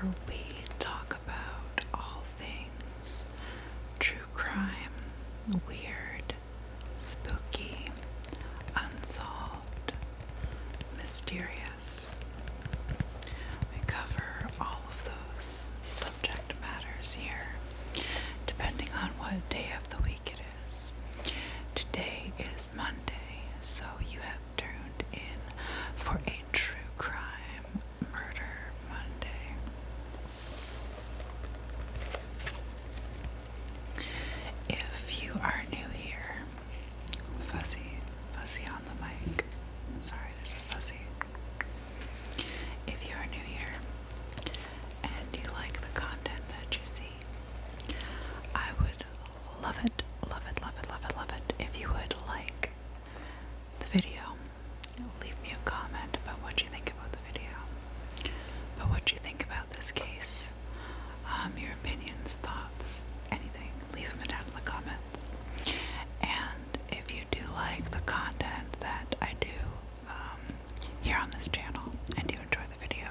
where we talk about all things true crime, weird, spooky, unsolved, mysterious. We cover all of those subject matters here, depending on what day of the week it is. Today is Monday, so you have turned in for a True Crime Murder Monday. If you are new here, fuzzy on the mic. Sorry, there's a fuzzy. If you are new here and you like the content that you see, I would love it if you would like the video. Leave me a comment about what you think about the video, about what you think about this case, your opinions, thoughts, anything. Leave them down in the comments. And if you do like the content that I do here on this channel and you enjoy the video,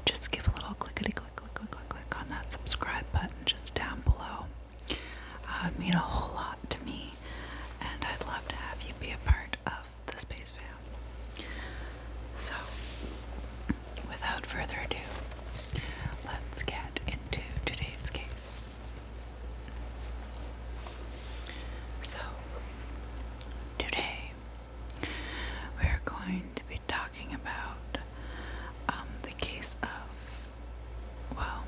just give a little click on that subscribe button just down below. It would mean a whole lot to me, and I'd love to have you be a part of the Space Fam. So, without further ado, let's get into today's case. So, today we're going to be talking about the case of, well,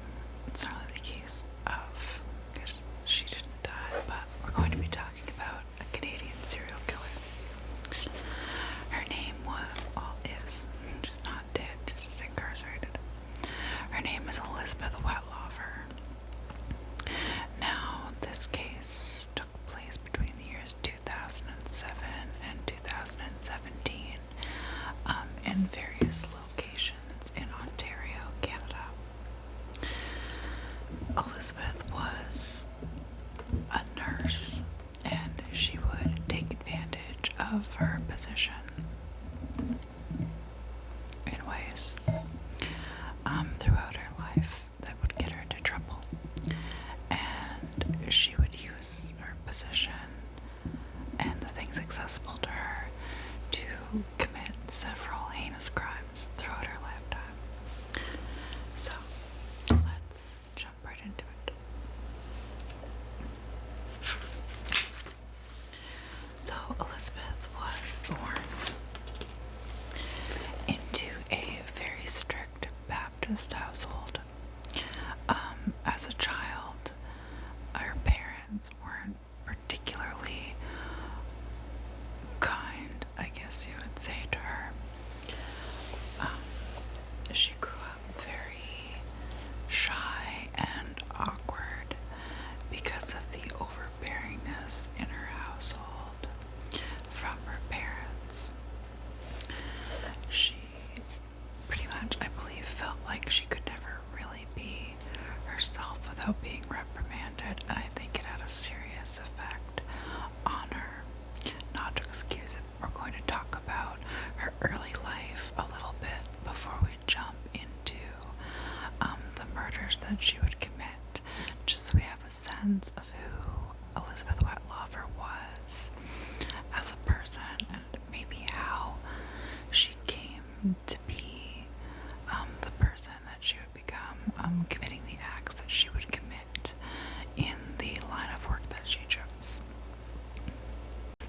it's not really the case of, because she didn't die, but we're going to be talking about a Canadian serial killer. Her name is, she's not dead, she's incarcerated. Her name is Elizabeth Wettlaufer. Now, this case took place between the years 2007 and 2017 in various locations in Ontario, Canada. Elizabeth was a nurse, and she would take advantage of her position in ways throughout her life that would get her into trouble. And she would use her position and the things accessible to her to commit several heinous crimes throughout her lifetime. So, let's jump right into it. So, Elizabeth was born into a very strict Baptist household. As a child, her parents weren't particularly kind, I guess you would say, to her. She grew up very shy and awkward because of the overbearingness in her household from her parents. She pretty much, I believe, felt like she could never really be herself without being reprimanded, and I think it had a serious effect on her. Not to excuse it, we're going to talk about her early life a little bit before we jump into the murders that she would commit, just so we have a sense of who Elizabeth Wettlaufer was as a person, and maybe how she came to be the person that she would become, committing the acts that she would commit in the line of work that she chose.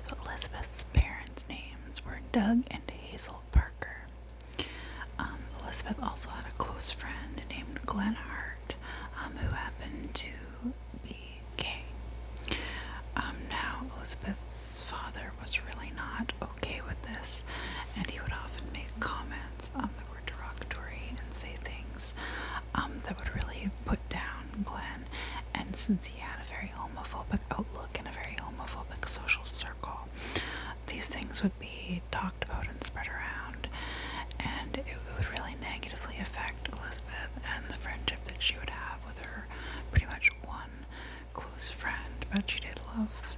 So Elizabeth's parents' names were Doug and Hazel Parker. Elizabeth also had a close friend named Glenn Hart, who happened to be gay. Now, Elizabeth's father was really not okay with this, and he would often make comments that were derogatory and say things that would really put down Glenn. And since he had a very homophobic outlook and a very homophobic social circle, these things would be talked about and spread around, and it would really negatively affect Elizabeth and the friendship that she would have with her pretty much one close friend. But she did love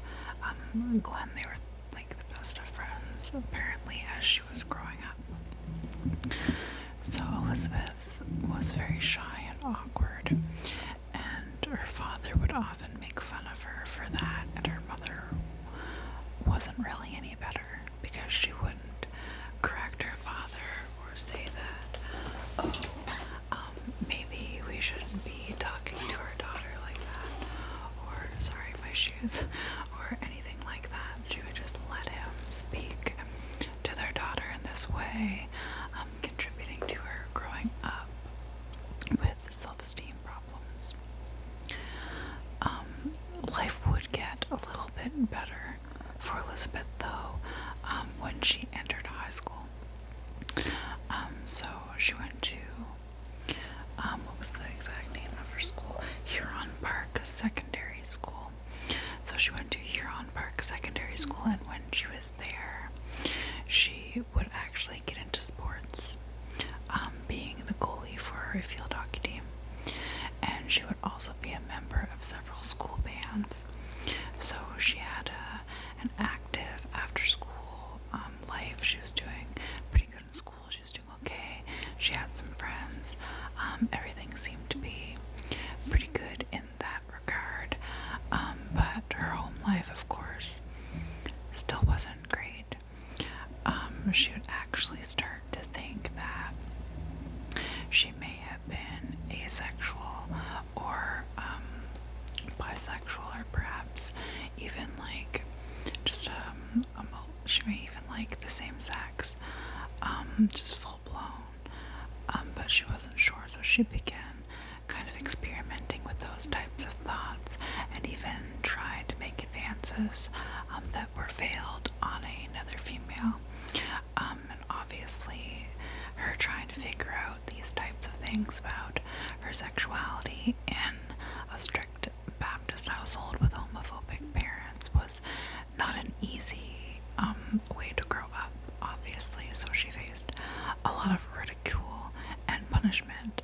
Glenn. They were like the best of friends, apparently, as she was growing up. So Elizabeth was very shy awkward, and her father would often make fun of her for that, and her mother wasn't really any better because she wouldn't correct her father or say that, maybe we shouldn't be talking to our daughter like that, or sorry, my shoes, or anything like that. She would just let him speak to their daughter in this way, contributing to her growing up with self-esteem problems. Life would get a little bit better for Elizabeth, though, when she entered high school. So she went to, what was the exact name of her school? Huron Park Secondary School. So she went to Huron Park Secondary School, and when she was there, she would actually get into sports, being the goalie for a field hockey team. And she would also be a member of several school bands. So she had an active after-school life. She was doing pretty good in school. She was doing okay. She had some friends. Everything seemed to be pretty good in that regard. But her home life, of course, still wasn't great. She would actually start to think that she may have been asexual or bisexual, or perhaps even like just she may even like the same sex, just full blown, but she wasn't sure, so she began kind of experimenting with those types of thoughts, and even tried to make advances that were veiled on another female. And obviously her trying to figure out these types of things about her sexuality in a strict Baptist household with homophobic parents was not an easy way to grow up, obviously. So she faced a lot of ridicule and punishment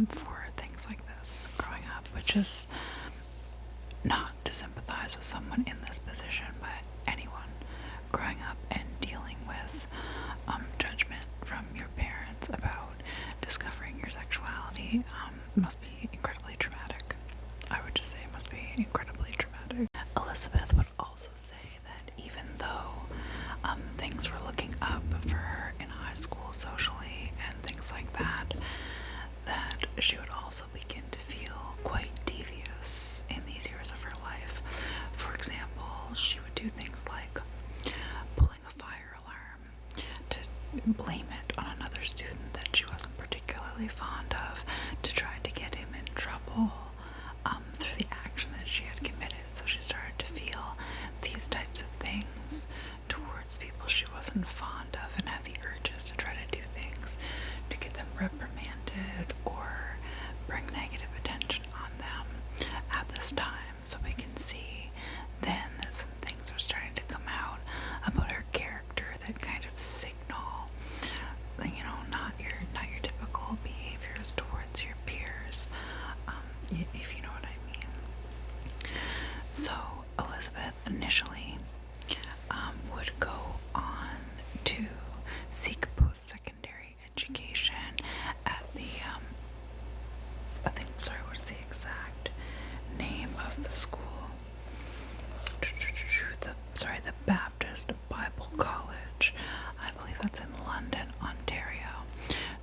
for things like this growing up, which is not to sympathize with someone in this position, but anyone growing up and dealing with judgment from your parents about discovering your sexuality must be incredibly traumatic. I would just say it must be incredibly traumatic. Elizabeth would also say that even though things were looking up for her in high school socially and things like that, that she would also begin to feel quite devious in these years of her life. For example, she would do things like pulling a fire alarm to blame it on another student that she wasn't particularly fond of, to try to get him in trouble through the action that she had committed. So she started to feel these types of things towards people she wasn't fond of, and have the urges to try to do things to get them reprimanded or bring negative attention on them at this time. So we can see then that some things are starting to come out about her character that kind of signal, not your typical behaviors towards your peers, if you know what I mean. So Elizabeth initially would go on to seek post-secondary education at the what's the exact name of the school? The Baptist Bible College. I believe that's in London, Ontario.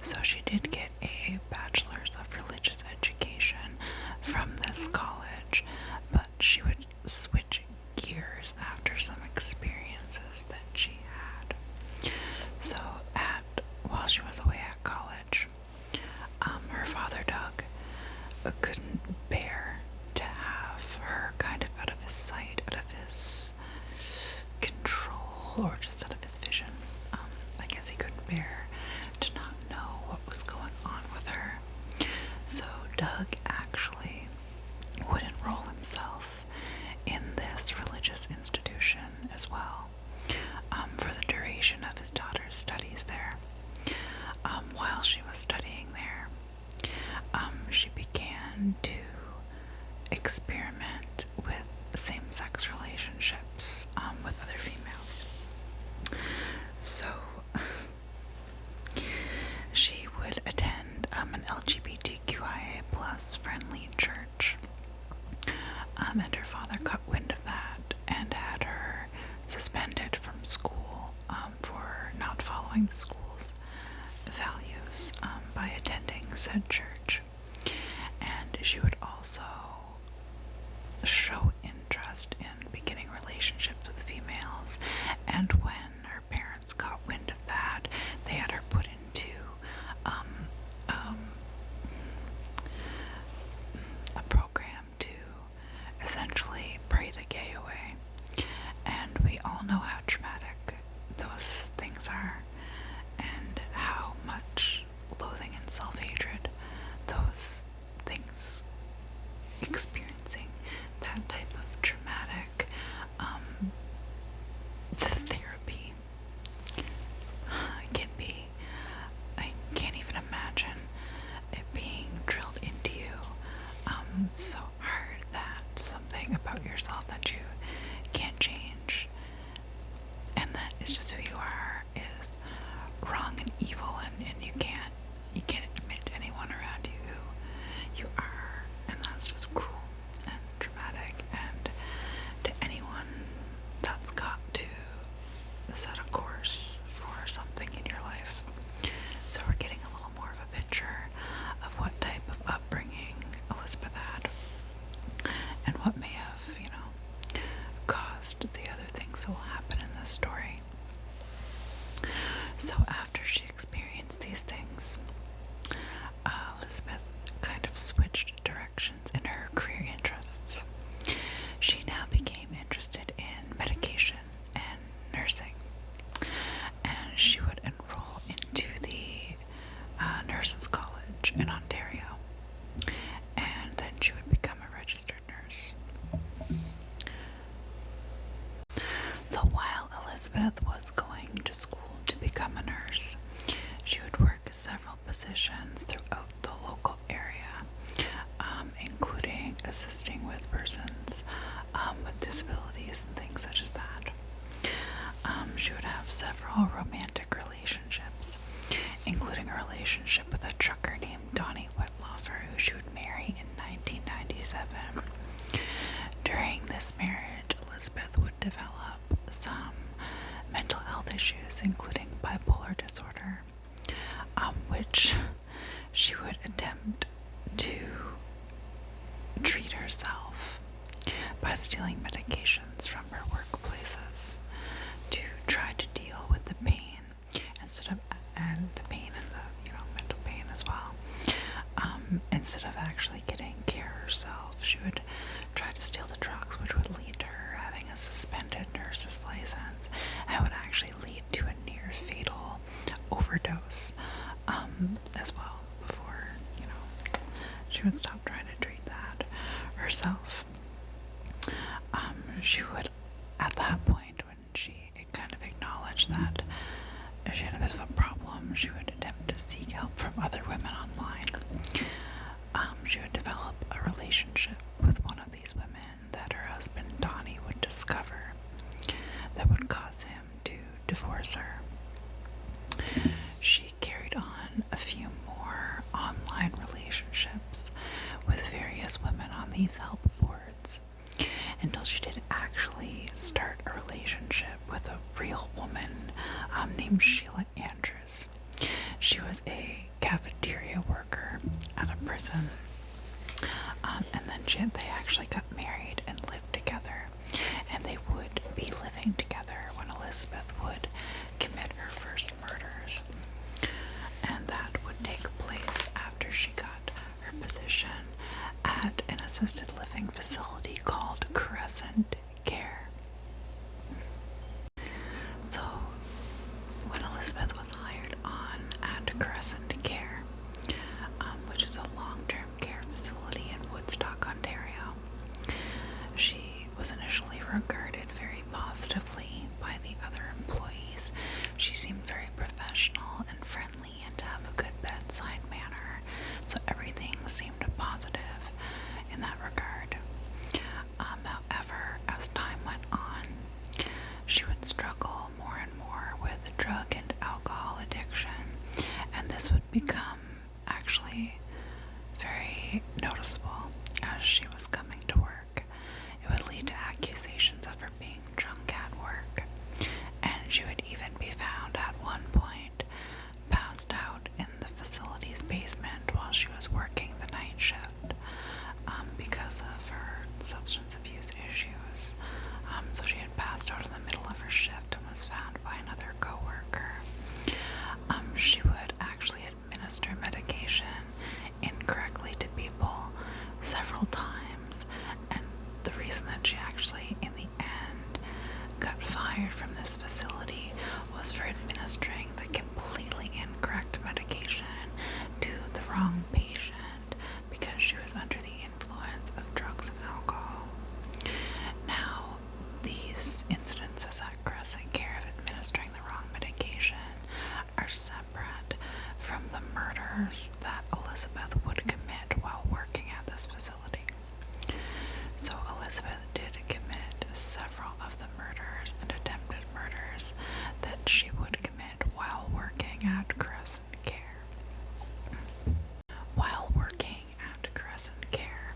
So she did get a bachelor's of religious education from this college, but she would switch gears after some experiences that she had. So while she was away at college, her father, Doug, couldn't bear to have her kind of out of his sight, out of his control, or just out of his vision. I guess he couldn't bear to not know what was going on with her. So Doug actually would enroll himself in this religious institution as well, for the duration of his daughter's studies there. While she was studying there, she began to experiment with same-sex relationships with other females. So she would attend an LGBTQIA following the school's values by attending said church. And she would also show interest in beginning relationships with females, and when her parents caught wind of that, they had her put into a program to essentially pray the gay away. And we all know how traumatic those things are, and how much loathing and self-hatred those things, experiencing that type of traumatic therapy can be. I can't even imagine it being drilled into you so hard that something about yourself that you can't change, and that is just who you are, is wrong and evil, and you can't admit to anyone around you who you are, and that's just cruel and traumatic. And to anyone that's got to set a course for something in your life. So we're getting a little more of a picture of what type of upbringing Elizabeth had, and what may have, caused the other things that will happen in this story. So after she experienced these things, Elizabeth kind of switched directions in her career interests. She now became interested in medication and nursing, and she would enroll into the nurses' college in Ontario, and then she would become a registered nurse. So while Elizabeth was going to school to become a nurse, she would work several positions throughout the local area, including assisting with persons with disabilities and things such as that. She would have several romantic relationships, including a relationship with a trucker named Donnie Wettlaufer, who she would marry in 1997. During this marriage, Elizabeth would develop some mental health issues, including bipolar disorder, which she would attempt to treat herself by stealing medications from her workplaces to try to deal with the pain, and the pain and the mental pain as well. Instead of actually getting care herself, she would try to steal the drugs, which would lead to her having a suspended nurse's license, and would actually lead to a near fatal overdose as well, before she would stop trying to treat that herself. She would, at that point, when she kind of acknowledged that she had a bit of a problem, she would attempt to seek help from other women online. She would develop a relationship with one of these women that her husband Donnie would discover that would cause him to divorce her. She carried on a few more online relationships with various women on these help boards, until she did actually start a relationship with a real woman named Sheila Andrews. She was a cafeteria worker at a prison, and then they actually got married and lived together, and they would be living together when Elizabeth would commit her first murders, and that would take place after she got her position at an assisted living facility called Crescent Care. So when Elizabeth was hired on at Crescent Care, which is a long-term care facility in Woodstock, Ontario, she was initially regarded very positively by the other employees. She seemed very professional and friendly, and to have a good bedside manner, so everything seemed positive in that regard. However, as time went on, she would struggle more and more with drug and alcohol addiction, and this would become actually very noticeable as she was coming to work. It would lead to accusations of her being drunk at work, and she would even be found at one point wrong patient because she was under the influence of drugs and alcohol. Now, these incidences at Crescent Care of administering the wrong medication are separate from the murders that Elizabeth would commit while working at this facility. So Elizabeth did commit several of the murders and attempted murders that she would commit while working at Crescent Care. While working at Crescent Care,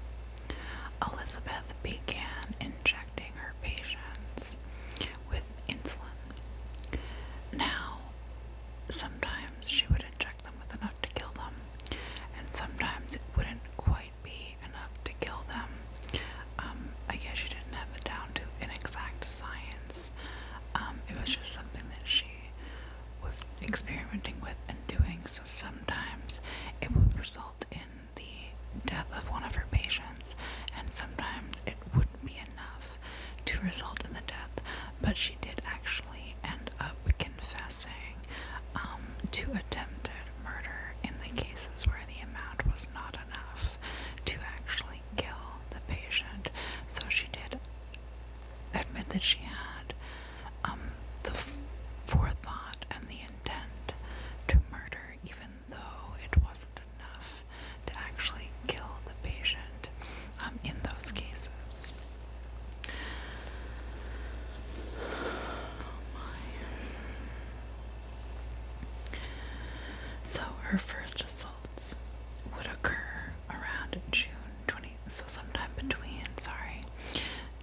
Elizabeth began injecting her patients with insulin. Now, sometimes she would inject them with enough to kill them, and sometimes it wouldn't quite be enough to kill them. I guess she didn't have it down to an exact science. It was just something that she was experimenting with and doing, so sometimes it would result in the death of one of her patients, and sometimes it wouldn't be enough to result in the death, but she did actually end up confessing to attempted murder in the cases where the amount was not enough to actually kill the patient. So she did admit that she had the forethought and the intent to murder, even though it wasn't enough to actually kill the patient in those cases. So her first assaults would occur around sometime between,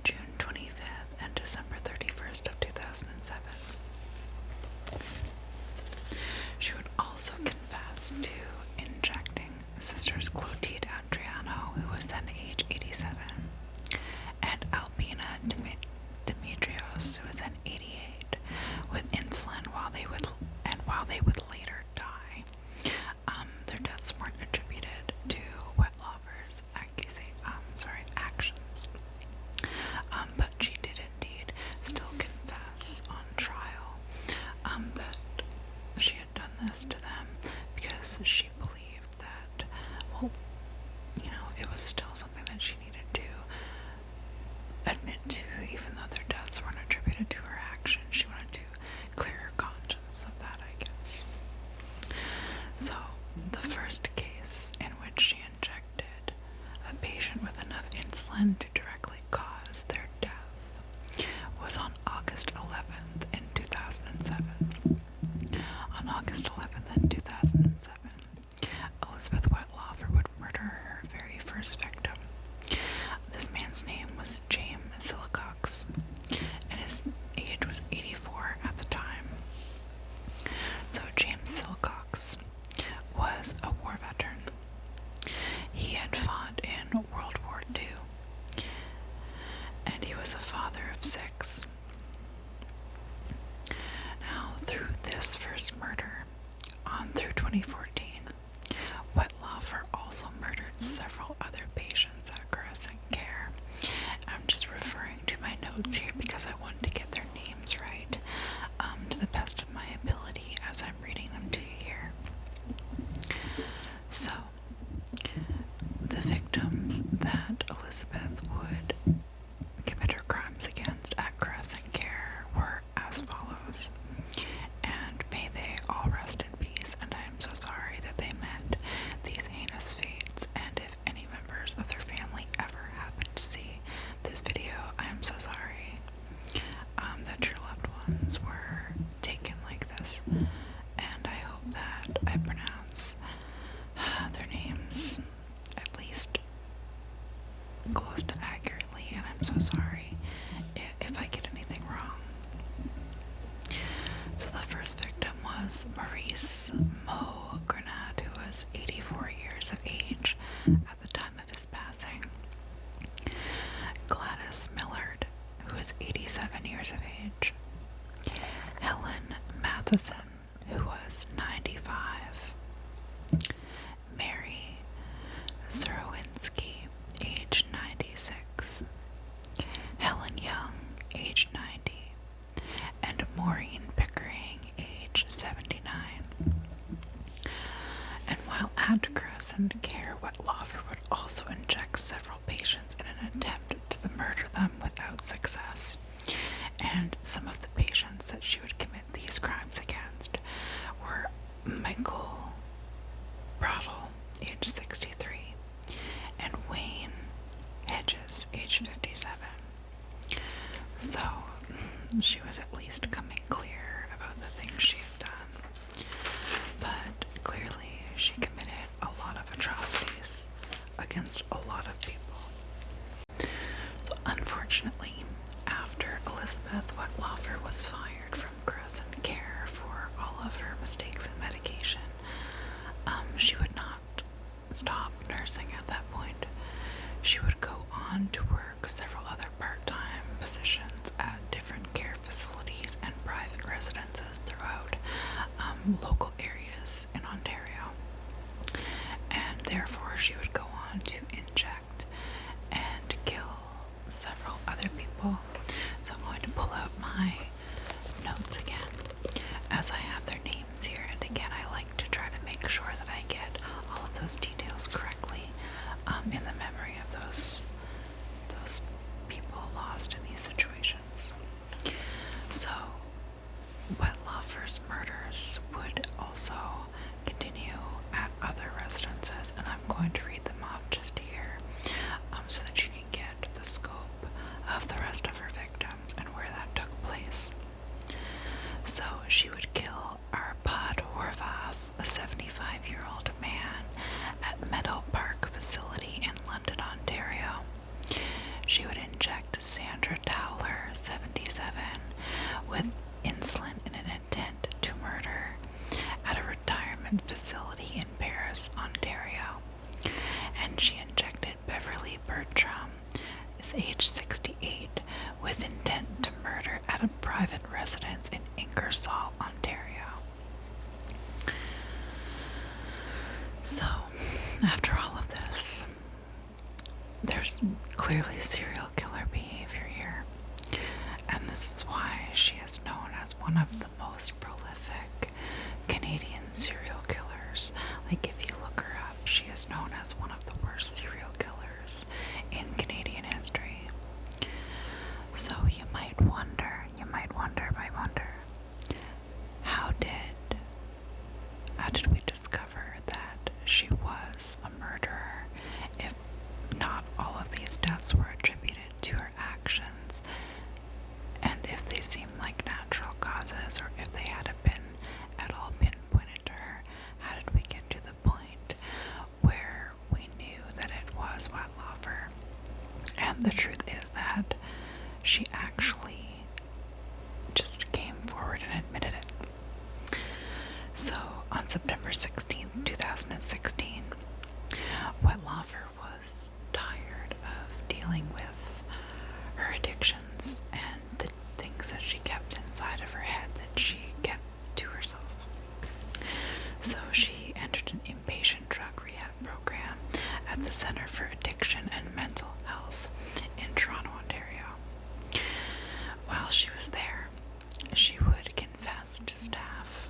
June 25th and December 31st of 2007. She would also confess to injecting sisters Clotilde Adriano, who was then age 87, and Albina Demetrios, who was then 88, with insulin while they would later die. Their deaths weren't attributed to Wettlaufer's actions. But she did indeed still confess on trial that she had done this to them because she believed that, it was still something that she needed to admit to, even though their deaths weren't attributed to her action. She wanted to clear her conscience of that, I guess. So, the first case in which she injected a patient with enough insulin to directly cause their death was on August 11th in 2007. On August 11th in 2007, Elizabeth Wettlaufer would murder her very first victim. This man's name was James Silcox, and his age was 84 at the time. So James Silcox was a war veteran. He had fought in World War II, and he was a father of 6. Now, through this first murder, on through 2014, Wettlaufer also murdered several other patients at Crescent Care. I'm just referring to my notes here because I want to get their names right, to the best of my ability as I'm reading them to you here. So, the victims that Elizabeth would commit her crimes against at Crescent Care were as follows. And may they all rest in peace, and I am so sorry that they met these heinous fates, and if any members of their family ever happen to see this video, I am so sorry that your loved ones were taken like this, and I hope that I pronounce their names at least close to accurately, and I'm so sorry if I get anything wrong. So the first victim was Maurice Mo Grenat, who was 84 years of age at the time of his passing. Gladys Millard, who was 87 years of age. Helen Matheson, who was 95. Mary Zerowinski, age 96. Helen Young, age 90. And Maureen Pickering, age 79. And while at Crescent Care, Wettlaufer would also inject several patients in an attempt to murder them without success. And some of the patients that she would commit these crimes against were Michael Brattle, age 63, and Wayne Hedges, age 57. So, she was at least coming clear about the things she had done. But clearly, she committed a lot of atrocities against a lot of people. So, unfortunately, after Elizabeth Wettlaufer was fired from Crescent Care for all of her mistakes in medication, she would not stop nursing at that point. She would go on to work several other part-time positions at different care facilities and private residences throughout local areas in Ontario. And therefore, she would go on to inject and kill several other people. So I'm going to pull out my notes again, as I have their names here, and again I like to try to make sure that I get all of those details correctly in the memory of those people lost in these situations. So Wettlaufer's murders would also continue at other residences, and I'm going to read them off just here so that you can get the scope of the rest of her victims and where that took place. So she would kill Arpad Horvath, a 75-year-old man, at Meadow Park facility in London, Ontario. She would inject Sandra Towler, 77, with insulin in an intent to murder at a retirement facility in Paris, Ontario. And she injected Beverly Bertram, is age 68, with intent to murder at a private residence in Ingersoll, Ontario. So, after all of this, there's clearly serial killer behavior here, and this is why she is known as one of the most prolific Canadian serial killers. Like, if you look her up, she is known as one of the worst serial killers in Canadian history. So you might wonder, how did we discover that she was a murderer if not all of these deaths were attributed to her actions, and if they seemed like natural causes, or if they had been at all pinpointed to her? How did we get to the point where we knew that it was Wettlaufer? And the truth is that she actually just came forward and admitted it. So, on September 16, 2016, Wettlaufer was tired of dealing with her addictions and the things that she kept inside of her head that she kept to herself. So she entered an inpatient drug rehab program at the Center for Addiction and Mental Health in Toronto, Ontario. While she was there, she would confess to staff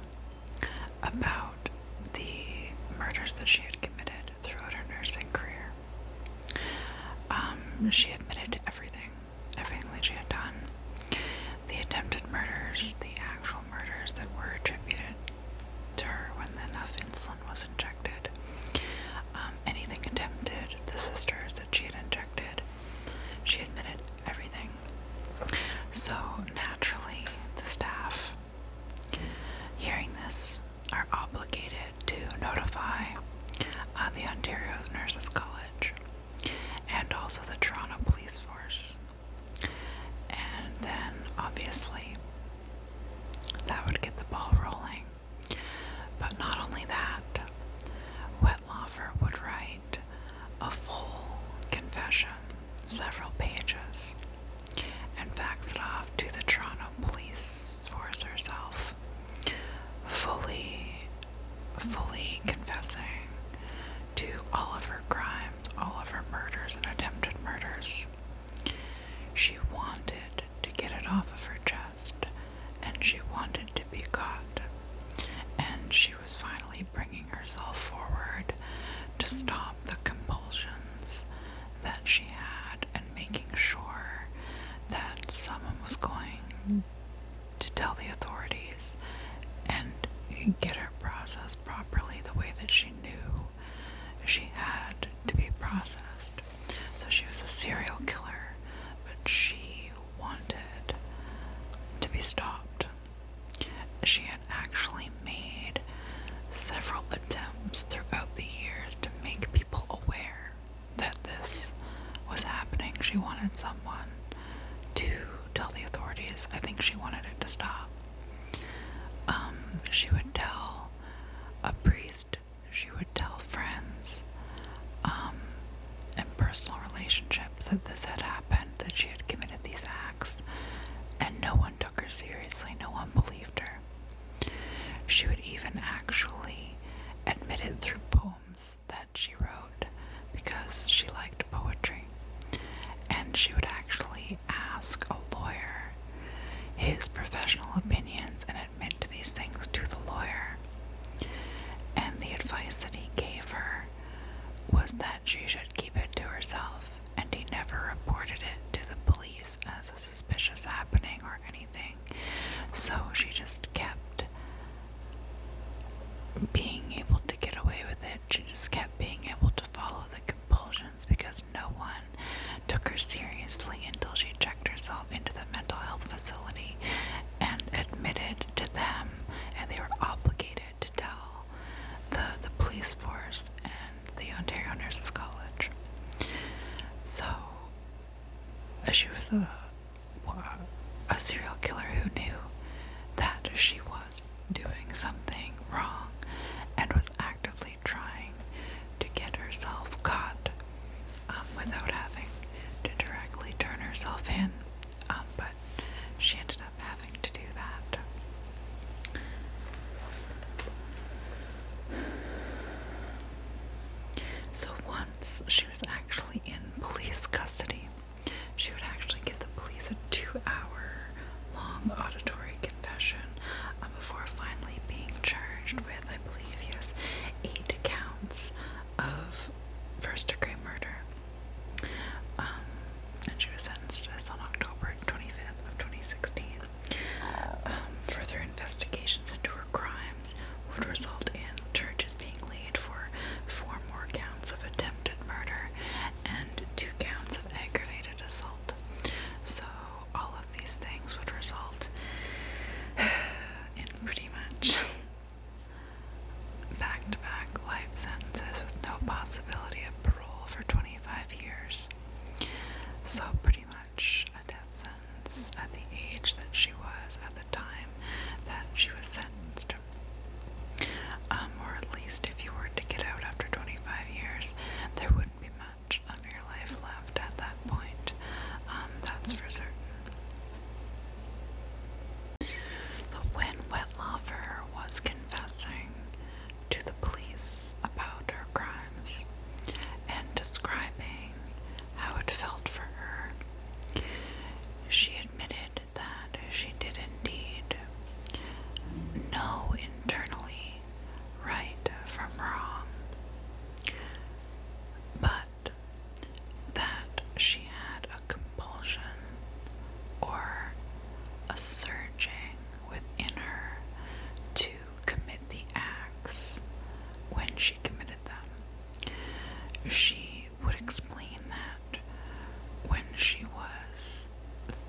about the murders that she had committed throughout her nursing career. She admitted to everything that she had done. The attempted murders, the actual murders that were attributed to her when enough insulin was injected, anything attempted, the sisters that she had injected, she admitted everything. So naturally, the staff, hearing this, are obligated to notify the Ontario's Nurses College and also the Toronto Police Force. And then, obviously, that would get the ball rolling. But not only that, Wettlaufer would write a full confession, several pages, and fax it off to the Toronto Police Force herself, fully confessing to all of her crimes, all of her murders and attempted murders. She wanted to get it off of her chest, and she wanted to be caught, and she was finally bringing herself forward to stop the compulsions that she had and making sure that someone was going to tell the authorities and get her processed properly the way that she knew she had to be processed. So she was a serial killer, but she wanted to be stopped. She had actually made several attempts throughout the years to make people aware that this was happening. She wanted someone to tell the authorities. I think she wanted it to stop. She would tell a priest, she would tell friends, and personal relationships that this had happened, that she had committed these acts, and no one took her seriously, no one believed her. She would even actually admit it through poems that she wrote because she liked poetry. And she would actually ask a lawyer his professional opinions and admit to these things to the lawyer. And the advice that he gave her was that she should keep it to herself, and he never reported it to the police as a suspicious happening or anything. So she just kept being able to get away with it. She just kept being able to follow the compulsions because no one took her seriously until she checked herself into the mental health facility and admitted to them, and they were obligated to tell the police force and the Ontario Nurses College. So she was a serial killer who knew that she was doing something wrong and was actively trying to get herself caught without having to directly turn herself in, but she ended up having to do that. So once she was actually in police custody, she would actually give the police a 2-hour-long auditory confession before finally being charged with, I believe, 8 counts of first-degree murder. And she was sentenced to this on October 25th of 2016. Further investigations into her crimes would result in charges being laid for 4 more counts of attempted murder and 2 counts of aggravated assault. So all of these things would result in pretty much back-to-back life sentences with no possibility of parole for 25 years. So pretty much a death sentence at the age that she was at the time that she was sentenced. Or at least if you were to get out after 25 years, there wouldn't be much of your life left at that point. That's for certain. When Wettlaufer was confessing to the police about her crimes and describing how it felt for her, she admitted that she did indeed know internally right from wrong, but that she had a compulsion or a surging within her to commit the acts when she committed them. She would explain that when she was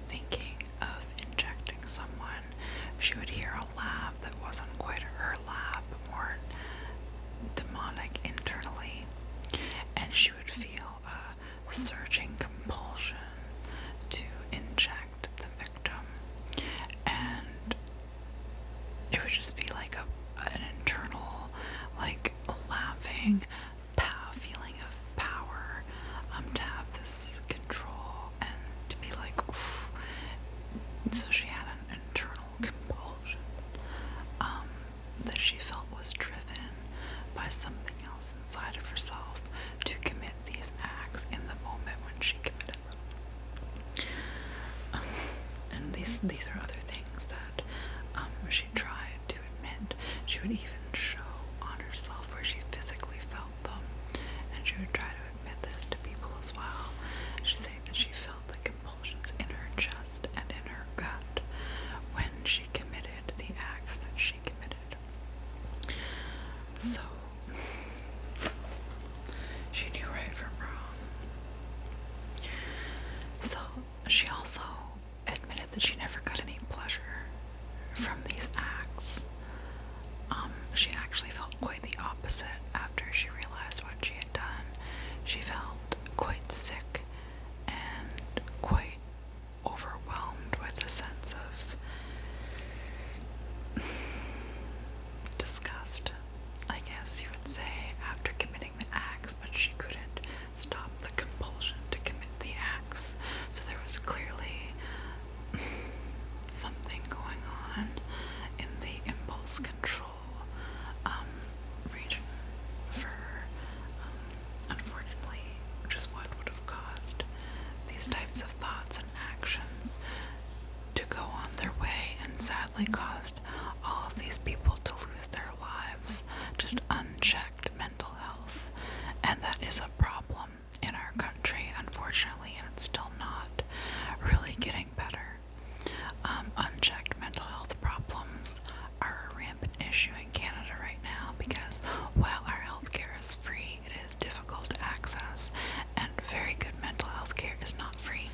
thinking of injecting someone, she would hear a laugh that wasn't quite her laugh, but more demonic internally, and she would feel a surging compulsion to inject the victim, and it would just be like an internal, like, laughing feeling of power, to have this control and to be like, oof. So she had an internal compulsion. she would try to admit this to people as well. She's saying that she felt the compulsions in her chest and in her gut when she committed the acts that she committed. So, she knew right from wrong. So, she also admitted that she never got any pleasure from these acts. She actually felt quite the opposite after she realized what she had done. She felt quite sick and quite overwhelmed with a sense of disgust, I guess you would say, after committing the acts, but she couldn't stop the compulsion to commit the acts. So there was clearly something going on in the impulse control region for her. Unfortunately, which is what would have caused these types of thoughts and actions to go on their way, and sadly caused all of these people to lose their lives. Just unchecked mental health. And that is a problem in our country, unfortunately, and it's still not really getting better. Unchecked mental health problems are a rampant issue in Canada right now because while our healthcare is free, it is difficult to access, and very good mental health care is not free.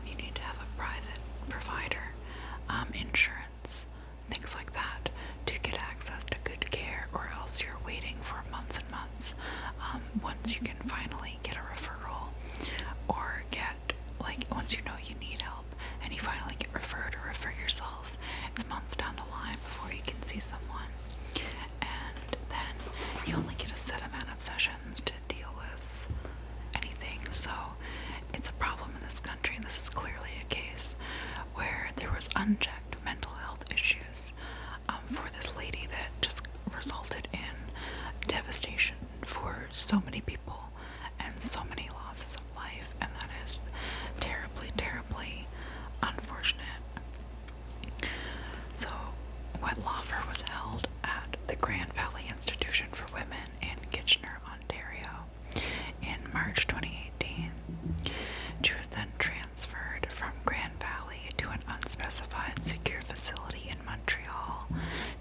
You need to have a private provider, insurance, things like that, to get access to good care, or else you're waiting for months and months. Once you can finally get a referral, or once you know you need help, and you finally get referred or refer yourself, it's months down the line before you can see someone. And then you only get a set amount of sessions to deal with anything. So it's a problem in this country, and this is clearly a case where there was unchecked mental health issues for this lady that just resulted in devastation for so many people and so many losses of life, and that is terribly, terribly unfortunate. So, Wettlaufer was held at the Grand Valley Institution for Women in Kitchener, Ontario in March 2018. She was then transferred from Grand Valley to an unspecified secure facility in Montreal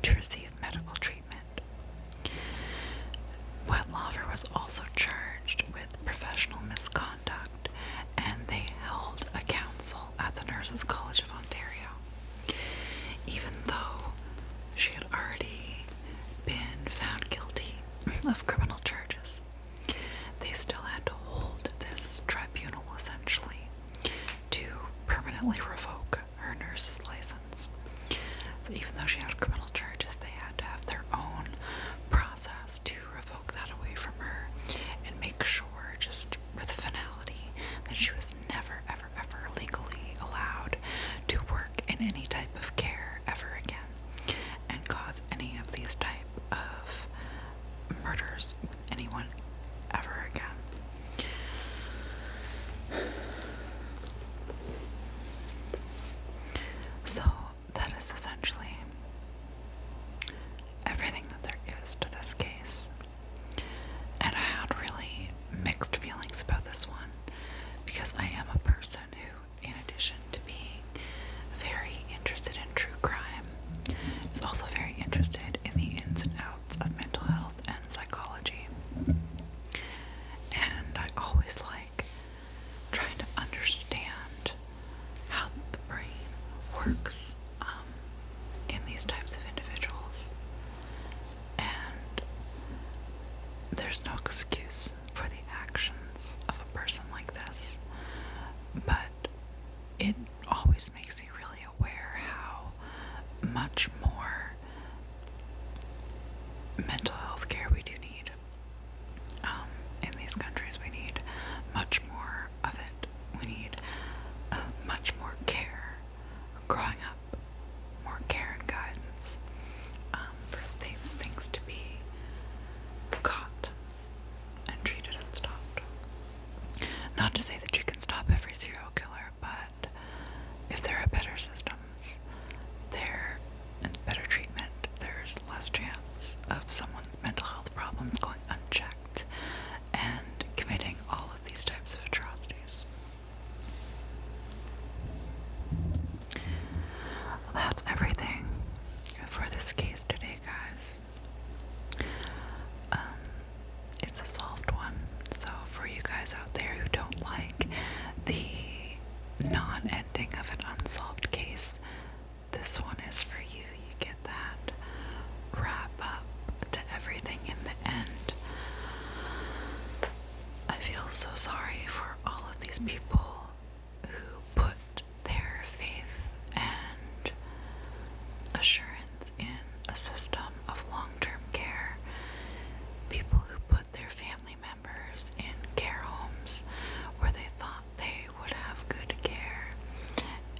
to receive medical treatment. Wettlaufer was also charged with professional misconduct, and they held a council at the Nurses College of Ontario. Even though she had already been found guilty of criminal charges, they still had to hold this tribunal, essentially, to permanently revoke her nurse's license. So even though she had criminal charges, they had to have their own process to revoke that away from her and make sure, just with finality, that she was never, ever, ever legally allowed to work in any type of care ever again and cause any of these type of murders with anyone ever again. So that is essentially everything that there is to this case. And I had really mixed feelings about this one because I am a person who, in addition to being very interested in true crime, is also very interested in the ins and outs of mental health and psychology. And I always like trying to understand how the brain works in these types of individuals. And there's no excuse for the actions of a person like this, but it always makes me really aware how much more mental health care we do need in these countries. We need much more of it. We need much more care growing up, more care and guidance for these things to be caught and treated and stopped. Not to say that you can stop every serial killer, but if there are better systems there and better treatment, there's less chance of someone's mental health problems going unchecked and so sorry for all of these people who put their faith and assurance in a system of long-term care. People who put their family members in care homes where they thought they would have good care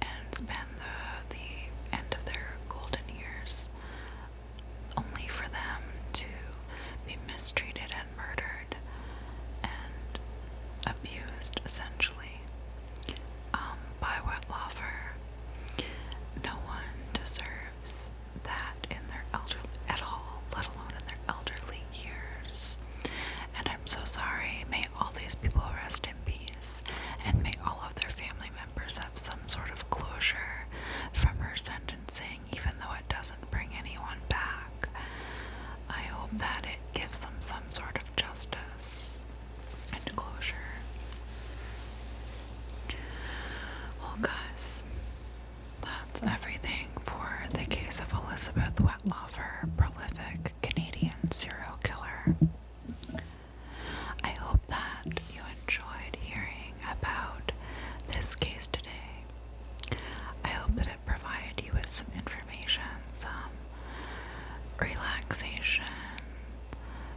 and spend the end of their golden years, only for them to be mistreated and murdered and abused, essentially, by Wettlaufer. No one deserves that in their at all, let alone in their elderly years. And I'm so sorry. May all these people rest in peace, and may all of their family members have some sort of closure from her sentencing, even though it doesn't bring anyone back. I hope that it gives them some sort of justice and closure. Well, guys, that's everything for the case of Elizabeth Wettlaufer, prolific Canadian serial killer. I hope that you enjoyed hearing about this case today. I hope that it provided you with some information, some relaxation,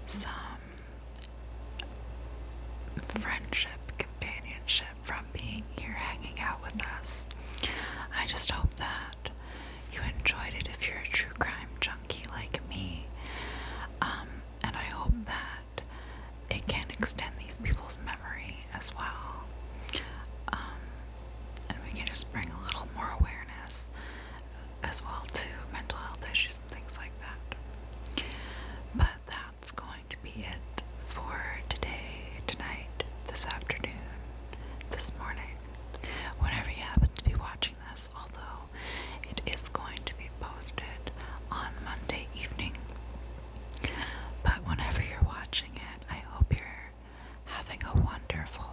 some friendship, companionship from being here hanging out with us. I just hope that you enjoyed it if you're a true crime junkie like me. And I hope that it can extend these people's memory as well. And we can just bring a little more awareness as well to mental health issues and things like that. But that's going to be it for today, tonight, this afternoon, this morning, whenever you happen to be watching this, although it is going to be posted on Monday evening. But whenever you're watching it, I hope you're having a wonderful,